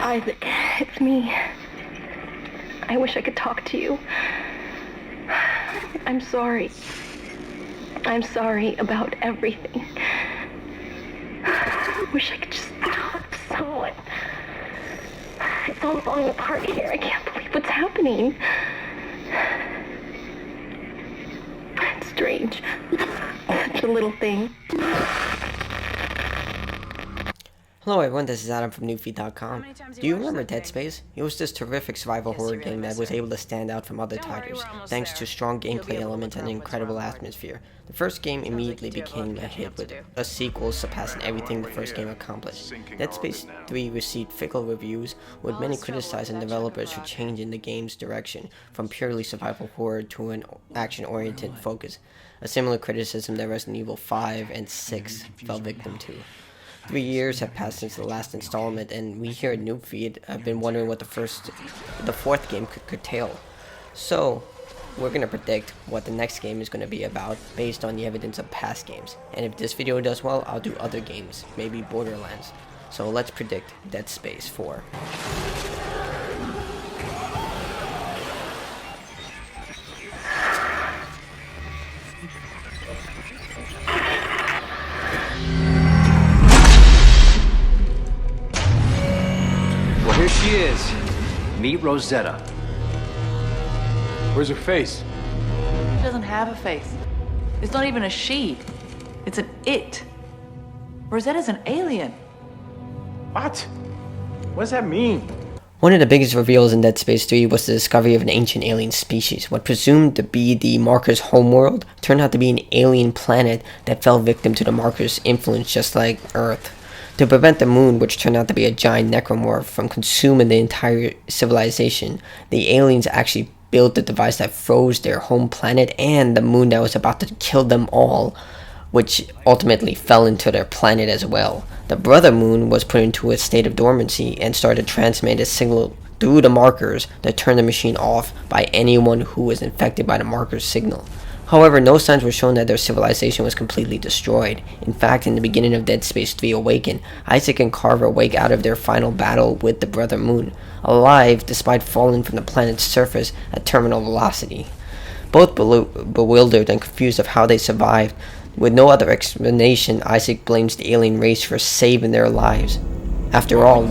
Isaac, it's me. I wish I could talk to you. I'm sorry. I'm sorry about everything. I wish I could just talk to someone. It's all falling apart here. I can't believe what's happening. It's strange. Such a little thing. Hello everyone, this is Adam from Newfeed.com. Do you remember Dead Space? It was this terrific survival horror game that was able to stand out from other titles, thanks to strong gameplay elements and an incredible atmosphere. The first game immediately became a hit, with a sequel surpassing everything the first game accomplished. Dead Space 3 received fickle reviews, with many criticizing developers for changing the game's direction from purely survival horror to an action-oriented focus, a similar criticism that Resident Evil 5 and 6 fell victim to. 3 years have passed since the last installment, and we here at Newfeed have been wondering what the fourth game could curtail. So, we're going to predict what the next game is going to be about based on the evidence of past games. And if this video does well, I'll do other games, maybe Borderlands. So let's predict Dead Space 4. Here she is. Meet Rosetta. Where's her face? She doesn't have a face. It's not even a she. It's an it. Rosetta's an alien. What? What does that mean? One of the biggest reveals in Dead Space 3 was the discovery of an ancient alien species. What presumed to be the Marker's homeworld turned out to be an alien planet that fell victim to the Marker's influence, just like Earth. To prevent the moon, which turned out to be a giant necromorph, from consuming the entire civilization, the aliens actually built the device that froze their home planet and the moon that was about to kill them all, which ultimately fell into their planet as well. The brother moon was put into a state of dormancy and started to transmit a signal through the markers that turned the machine off by anyone who was infected by the marker's signal. However, no signs were shown that their civilization was completely destroyed. In fact, in the beginning of Dead Space 3 Awaken, Isaac and Carver wake out of their final battle with the Brother Moon, alive despite falling from the planet's surface at terminal velocity. Both bewildered and confused of how they survived, with no other explanation, Isaac blames the alien race for saving their lives. After all,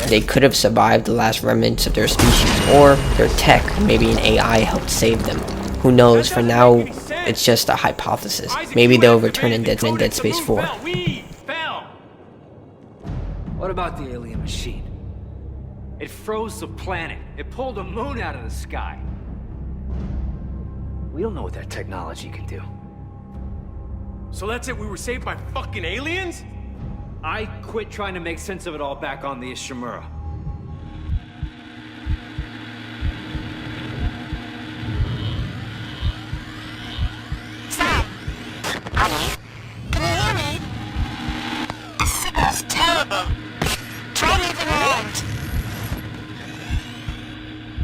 they could have survived the last remnants of their species, or their tech, maybe an AI, helped save them. Who knows, for now, it's just a hypothesis. Maybe they'll return in Dead Space 4. What about the alien machine? It froze the planet. It pulled the moon out of the sky. We don't know what that technology can do. So that's it? We were saved by fucking aliens? I quit trying to make sense of it all back on the Ishimura.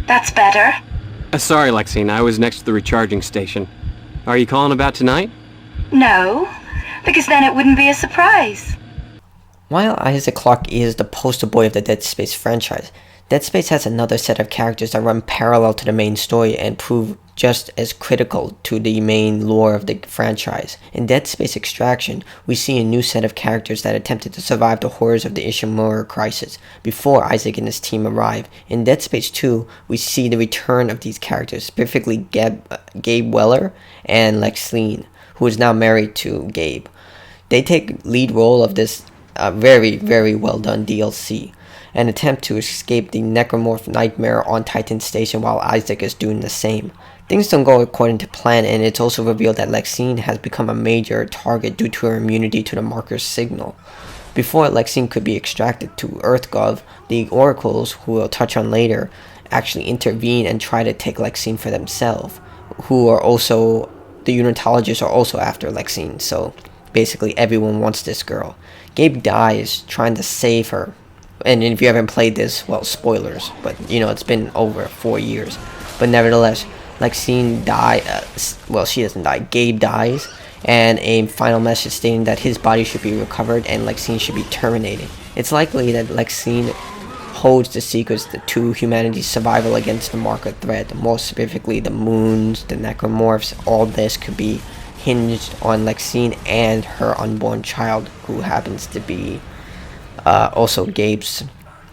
That's better. Sorry, Lexine, I was next to the recharging station. Are you calling about tonight? No, because then it wouldn't be a surprise. While Isaac Clarke is the poster boy of the Dead Space franchise, Dead Space has another set of characters that run parallel to the main story and prove just as critical to the main lore of the franchise. In Dead Space Extraction, we see a new set of characters that attempted to survive the horrors of the Ishimura crisis before Isaac and his team arrive. In Dead Space 2, we see the return of these characters, specifically Gabe Weller and Lexine, who is now married to Gabe. They take lead role of this very, very well done DLC, and attempt to escape the necromorph nightmare on Titan Station while Isaac is doing the same. Things don't go according to plan, and it's also revealed that Lexine has become a major target due to her immunity to the marker's signal. Before Lexine could be extracted to EarthGov, the Oracles, who we'll touch on later, actually intervene and try to take Lexine for themselves, who are also, the Unitologists are also after Lexine, so basically everyone wants this girl. Gabe dies trying to save her. And if you haven't played this, well, spoilers, but you know, it's been over 4 years. But nevertheless, Lexine she doesn't die, Gabe dies, and a final message stating that his body should be recovered and Lexine should be terminated. It's likely that Lexine holds the secrets to humanity's survival against the marker threat, more specifically the moons, the necromorphs. All this could be hinged on Lexine and her unborn child, who happens to be also Gabe's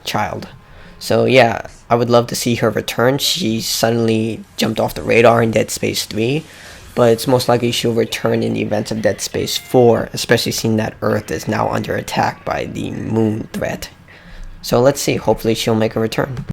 child. So yeah, I would love to see her return. She suddenly jumped off the radar in Dead Space 3, but it's most likely she'll return in the events of Dead Space 4, especially seeing that Earth is now under attack by the moon threat. So let's see, hopefully she'll make a return.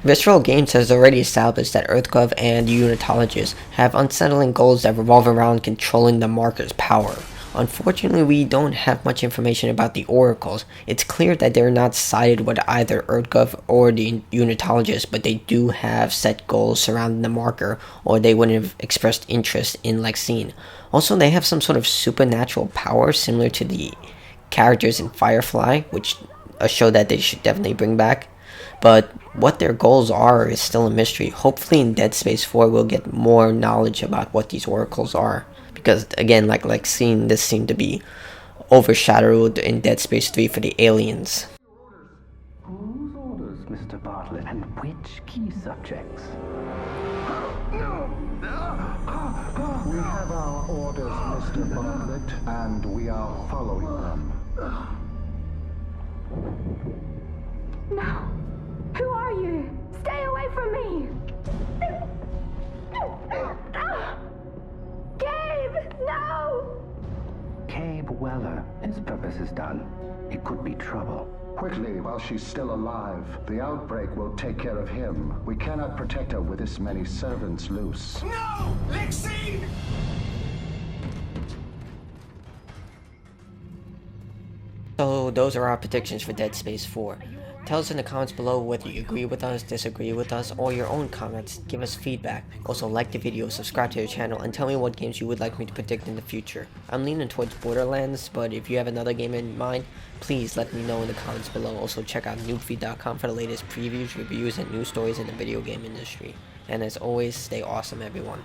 Visceral Games has already established that EarthGov and Unitologists have unsettling goals that revolve around controlling the marker's power. Unfortunately, we don't have much information about the Oracles. It's clear that they're not sided with either EarthGov or the Unitologists, but they do have set goals surrounding the marker, or they wouldn't have expressed interest in Lexine. Also, they have some sort of supernatural power similar to the characters in Firefly, which a show that they should definitely bring back. But what their goals are is still a mystery. Hopefully in Dead Space 4 we'll get more knowledge about what these oracles are. Because again, like Lexine, this seemed to be overshadowed in Dead Space 3 for the aliens. Whose orders, Mr. Bartlett, and which key subjects? We have our orders, Mr. Bartlett, and we are following them. No. Who are you? Stay away from me! Gabe! No! Cabe Weller. His purpose is done. It could be trouble. Quickly, while she's still alive. The outbreak will take care of him. We cannot protect her with this many servants loose. No! Lexine! So those are our predictions for Dead Space 4. Tell us in the comments below whether you agree with us, disagree with us, or your own comments. Give us feedback. Also like the video, subscribe to the channel, and tell me what games you would like me to predict in the future. I'm leaning towards Borderlands, but if you have another game in mind, please let me know in the comments below. Also check out noobfeed.com for the latest previews, reviews, and news stories in the video game industry. And as always, stay awesome everyone.